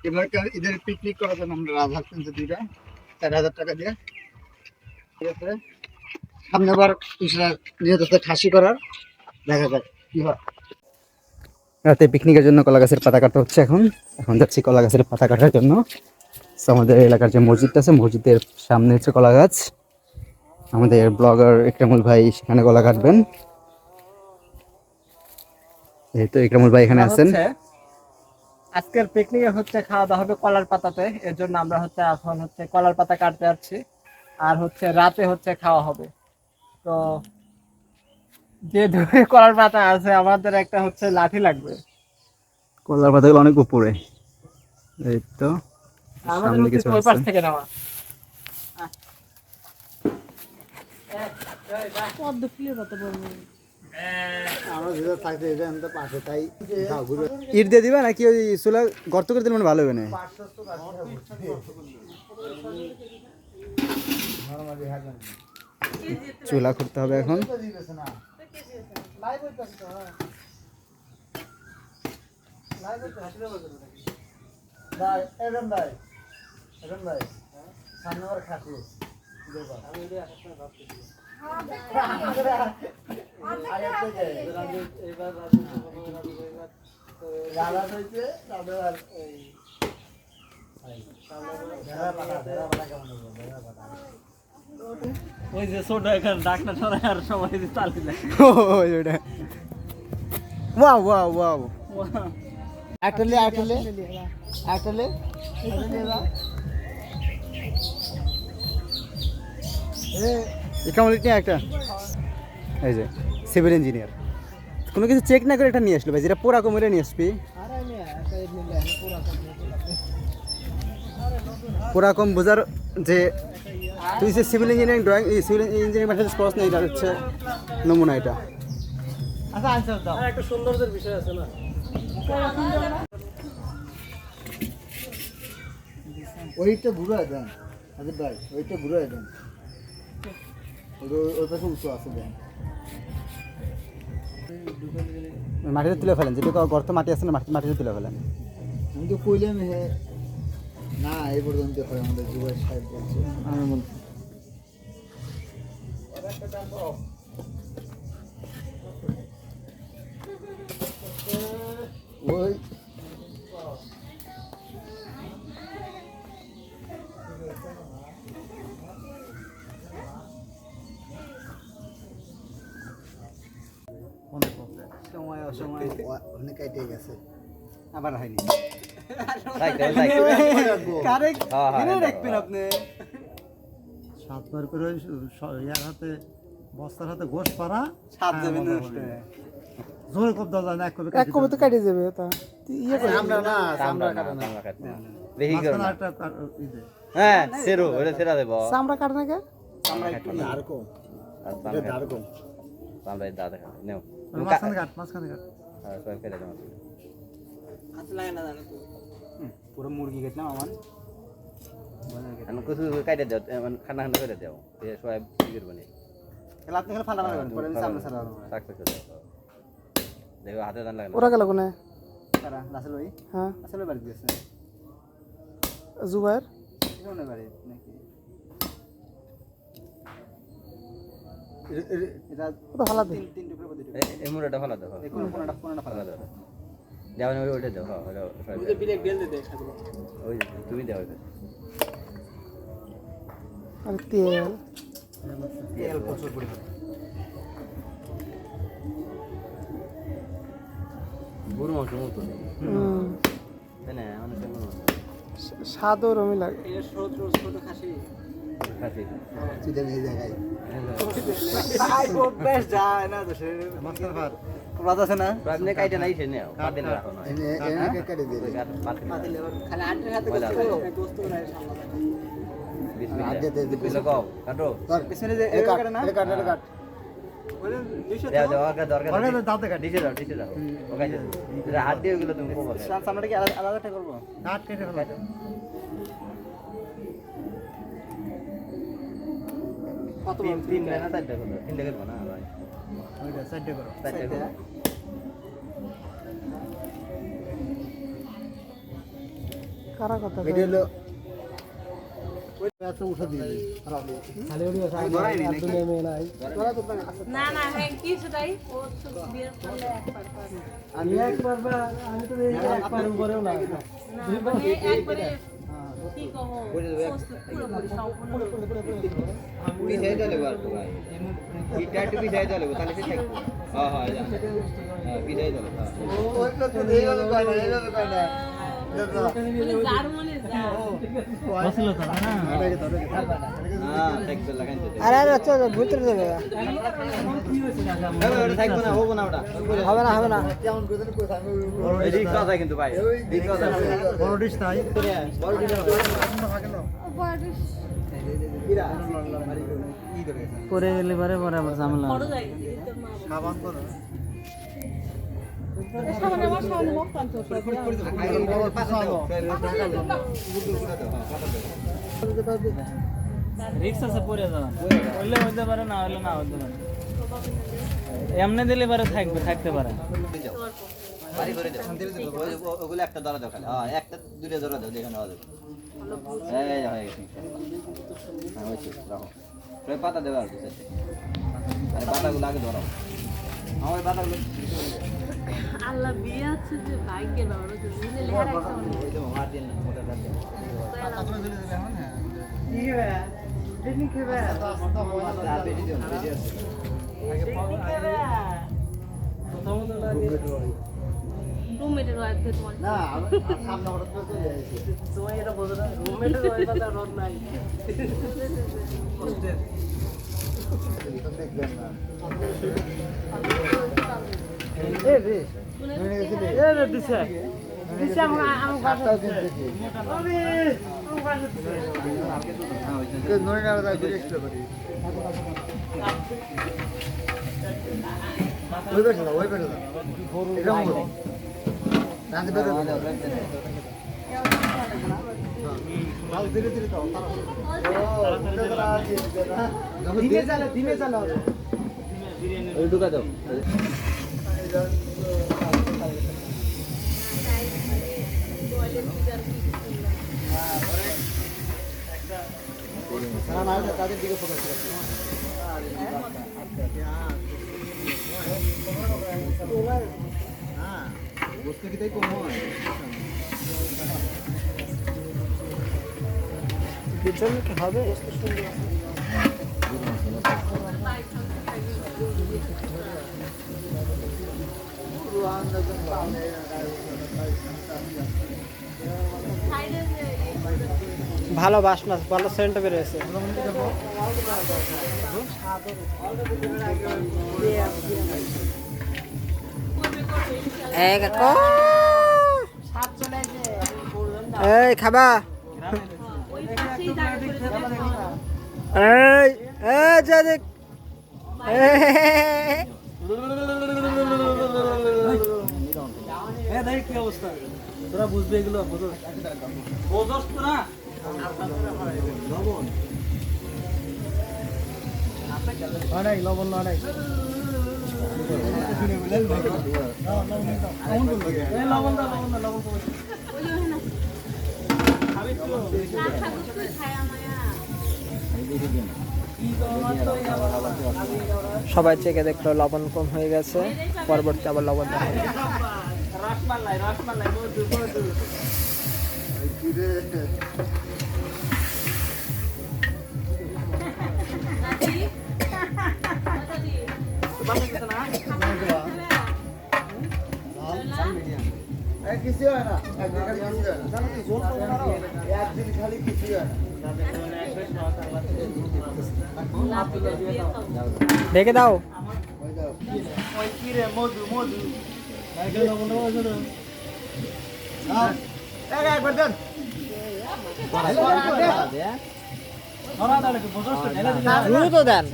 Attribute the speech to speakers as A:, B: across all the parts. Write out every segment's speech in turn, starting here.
A: এবার ঈদের পিকনিক করার জন্য আমরা রাজহাঁস কিনছি দুইটা, 4,000 টাকা দিয়ে। ঠিক আছে, সামনেবার ইসরা নিয়ে যাচ্ছে খাসি করার, দেখা যাক কি হয়। রাতে পিকনিকের জন্য কলা গাছের পাতা কাটা হচ্ছে। এখন এখন যাচ্ছি কলা গাছের পাতা কাটার জন্য। তো আমাদের এলাকার যে মসজিদটা আছে, মসজিদের সামনে হচ্ছে কলা গাছ। আমাদের ব্লগার ইকরামুল ভাই সেখানে কলা কাটবেন। এই তো ইকরামুল ভাই এখানে আছেন।
B: আজকের পিকনিকে হচ্ছে খাওয়া দাওয়া হবে কলার পাতাতে, এর জন্য আমরা হচ্ছে এখন হচ্ছে কলার পাতা কাটতে যাচ্ছি। আর হচ্ছে রাতে হচ্ছে খাওয়া হবে। তো যে দূরে কলার পাতা আছে আমাদের একটা হচ্ছে লাঠি লাগবে।
A: কলার পাতাগুলো অনেক উপরে, এই তো
B: আমাদের
A: সামনে
B: হচ্ছে
A: কিছু
B: ওই পাশ
A: আছে।
B: থেকে নেওয়া।
A: ইট দিয়ে দিবা নাকি ওই চুলা গর্ত করে দিলে মানে ভালো হবে না? চুলা করতে হবে এখন।
B: ওই যে ছোট এখানে ডাকনা ছড়ায় আর সবাই তালি দেয়।
A: ওইটা ওয়াও ওয়াও ওয়াও, একটালে একটালে একটালে ইকরামুল নিয়ে একটা, এই যে সিভিল ইঞ্জিনিয়ার কোনো কিছু চেক না করে এটা নিয়ে আসলো ভাই, যেটা পোড়া কমরে নিয়ে আসবি। পোড়া কম বোঝার যে তুই যে civil engineering drawing civil engineering ভাষাতে স্পষ্ট নেই, এটা হচ্ছে নমুনা এটা।
B: আচ্ছা আনসার দাও, একটা সৌন্দর্যের বিষয় আছে না।
A: ওইটা ঘুরে দেন আচ্ছা ভাই, ওইটা ঘুরে দেন, ওই পাশে উঁচু আছে দেন। মাটিতে তুলে ফেলেন, যেটুকু গর্ত মাটি আছে না মাটিতে তুলে ফেলেন। আমি তো কইলাম হ্যাঁ না, এই পর্যন্ত হয় আমাদের যুবক সাহেব বলছে। আমি বলছি ওই সময় অসময় অনেক কেটে গেছে, আবার হয়নি।
C: সাতবার করে ইয়ার হাতে বস্তার হাতে গোশ পাড়া
A: সাত যাবেন
C: জোরে কব দাও না,
B: এক কবে তো কেটে যাবে তা ইয়ে করে
A: আমরা না আমরা কাটা না,
D: বেশি করে না।
C: একটা ইদে
D: হ্যাঁ সেরো ওটা সেরা দেব
B: চামড়া কাটে না কে?
A: আমরা একটু দাঁড়কো এটা দাঁড়কো
D: আমরা দাদা নেও
C: মাঝখানে কাট
D: আর সব ফেলে দাও।
B: হাত লাগে না জানো তো।
A: পুরো মুরগি কাটলাম আমার।
D: আমি কিছু কাটে দাও, মানে খানা খানা করে দাও, এই সবাই কি করবে না।
A: খেলা আপনি খেলা ফান্ডা মারবেন, পরে সামনে সারা
D: সাকসেস করে দাও, দেখো হাতে দান লাগে না।
B: ওরা গেল কোনে?
A: সারা রাসেল ভাই,
B: হ্যাঁ
A: রাসেল ভাই বাড়ি গেছে,
B: জুবাইর
A: কোনে বাড়ি নাকি এটা
B: ওটা ভালো দে।
A: তিন টুকরো করে দিতে
D: এই মুড়াটা ভালো দাও,
A: এই কোনটা
D: ভালো
A: ফালা
D: দাও দাও না ওইটা দাও। হ্যাঁ ওটা
B: ওই যে বিলেক ডেল দে খাবো।
D: ওই তুমি দাও ওইটা।
B: আর তেল
A: তেল প্রচুর পরিমাণে।
D: গরু মাংস মতো
B: হুম
D: তাই না, অনেক কেমন
B: স্বাদও রমি লাগে। এটা ছোট ছোট খাসি
D: খাসি
A: চিদে এই জায়গায়
B: আই বহুত বেস্ট যায় না তো সে
C: মাস্টার ভাত
A: রাত আছে না,
D: আপনি কাইটা নাই সে নেও কাটে না রাখো না
A: এনে এনে কেটে দিয়ে
D: ওই কাট পাত
B: খালি আন্টির হাতে
D: ময়লা
B: করতে
D: লাগে।
B: দোস্ত নাই সামনে।
D: বিসমিল্লাহ কও কাটো
A: পিছনে যে এই কাট এই কাট এই কাট
B: ওরে দুইশো
D: দাও দাও আগে দরকার
C: ওরে দাঁতে কাট
D: ডিশে দাও ওকে এটা হাত দিয়ে ওগুলো তুমি কোবো
A: সামনেটা কি আলাদাটা করবো?
C: কাট কেটে ফেলা
B: কত
D: তিন না চারটা করো, তিনটা করবো না ভাই,
C: ওইটা সাইডে করো।
D: চারটা করো।
B: কারা কথা
A: এটা হলো এত উঠে দিয়ে
B: খালি ওড়িও সাইড দুনিয়া মে নাই
E: না না হ্যাঁ কি সেটাই ও তো বিয়ের করলে একবার করে
B: আমি একবার আমি তো একবার উপরেও না
E: একবারে কি কহো পুরোপুরি সম্পূর্ণ
D: পিছাই চলে গো আর তো ভাই এটা একটু পিছাই চলে গো তাহলে সে থাকবে হ্যাঁ হ্যাঁ জানো হ্যাঁ পিছাই চলে হ্যাঁ
A: ওই তো এইভাবে কয় না এইভাবে কয় না
E: বলে যার মনে যা
B: বসিল তো না
D: হ্যাঁ থাকবে লাগাইতে
B: আরে আরে চল ভিতরে যাবে
D: ওটা থাকবে না হবো না ওটা
B: হবে না হবে না
A: কেমন করে জানি কোথায়
D: এই রিক্স আছে কিন্তু ভাই রিক্স আছে
C: বড় ডিশ নাই
D: বড় দিন
B: পরে গেলে পরে পরে আবার ঝামেলা
E: বড় জায়গা
C: খাবার করো
E: সামনে আমার সামনে মুখ কান তো
B: রিক্স আছে পরে যাওয়া হইলে হইতে পারে না হইলে না হইতে পারে এমনি দিলে পারে থাকতে পারে
D: বাড়ি করে দাও ওগুলো একটা ধরা দাও খালি হ্যাঁ একটা দুটো ধরা দাও যেখানে হবে এই হয়ে গেছে হ্যাঁ হয়েছে রাখো প্রায় পাতা দেবে আর কিছু আরে পাতাগুলো আগে ধরো আমার ওই পাতাগুলো
E: আল্লাহ বিয়ে আছে যে ভাগ্যে না ওরা যদি লেখা রাখছে
D: ওই তো মার দিন না মোটা কাট দেন আর বেশি দিও না বেশি আছে
E: রুমমেটের ওয়াইফ তোমার
A: না সামনে হঠাৎ করে চলে যাচ্ছে
B: তোমার এটা বোঝো না রুমমেটের ওই কথা রড নাই
A: দেখবেন না
B: এ রে এ রে দিছে দিছে আমার
A: সাতটাও কিনতেছি নয় না ঘুরে এক্সট্রা করি ওই বেটা ওই বেটা এটা মতো রাতে বেটা ভালো ধীরে ধীরে তো
B: দিনে চালা
D: ওই ঢুকা দাও
A: তাদের দিকে ফোকাস করছি হ্যাঁ বসতে কি তাই কম হয়
B: পিছনে কি হবে ভালো বাসনা ভালো সেন্ট বেরিয়েছে এই খাবা
E: ওই পাশেই জায়গা করে দেবে
B: এই এই যা দেখ কি অবস্থা তোরা বুঝবে এগুলো বোঝস তোরা অনেক লবণ অনেক লবণ লবণ
E: ওই যে না না ঠাকুর তুই খায় আমায়া
B: সবাই চেকে দেখলো লবণ কম হয়ে গেছে পরবর্তী আবার লবণ দেখাবে রসমালাই রসমালাই মধু মধু
E: নাতি
A: কিছু হয় না একদিন খালি কিছু হয় না একদিন খালি কিছু হয় না
B: দেখে দাও
A: ওই দাও
B: মধু মধু
A: একবার দেন
B: দ্রুত দেন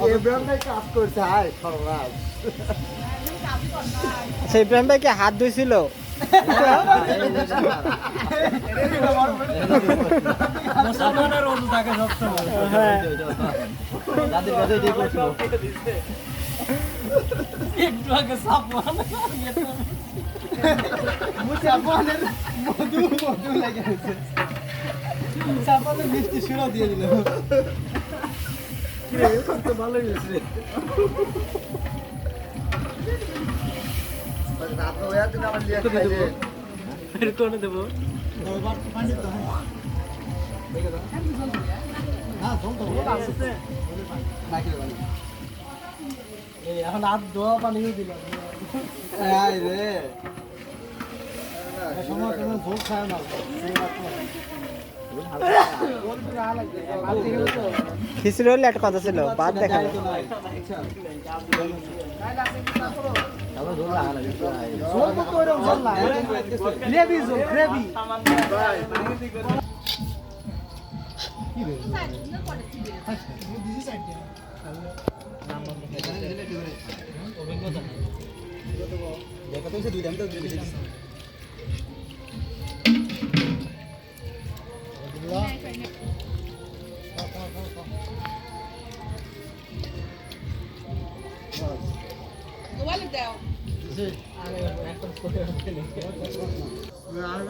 A: ইব্রাহিম ভাই কাজ করছে হায় সর্বনাশ
B: আচ্ছা ইব্রাহিম ভাই কি হাত ধুইছিল
D: যাদের কাছে
B: একটু আগে সাপোয়ান সাপোয়ানের মধু মধু লেগে আছে সাপোয়ানের মিষ্টি সুরা দিয়ে দিল তো ভালোই হয়েছে
A: রাত হয়ে দিন আমার লিয়ে খাইছে
B: এর কোনে দেবো এই এখন আর দোয়া পানিও দিলাম
A: রে
C: সময় সময় ভোগ খায় না
B: খিচুড়ি হলে একটা কথা ছিল বাদ দেখা
A: দেখা তো দুইটা আমি তো দিয়েছি
B: আর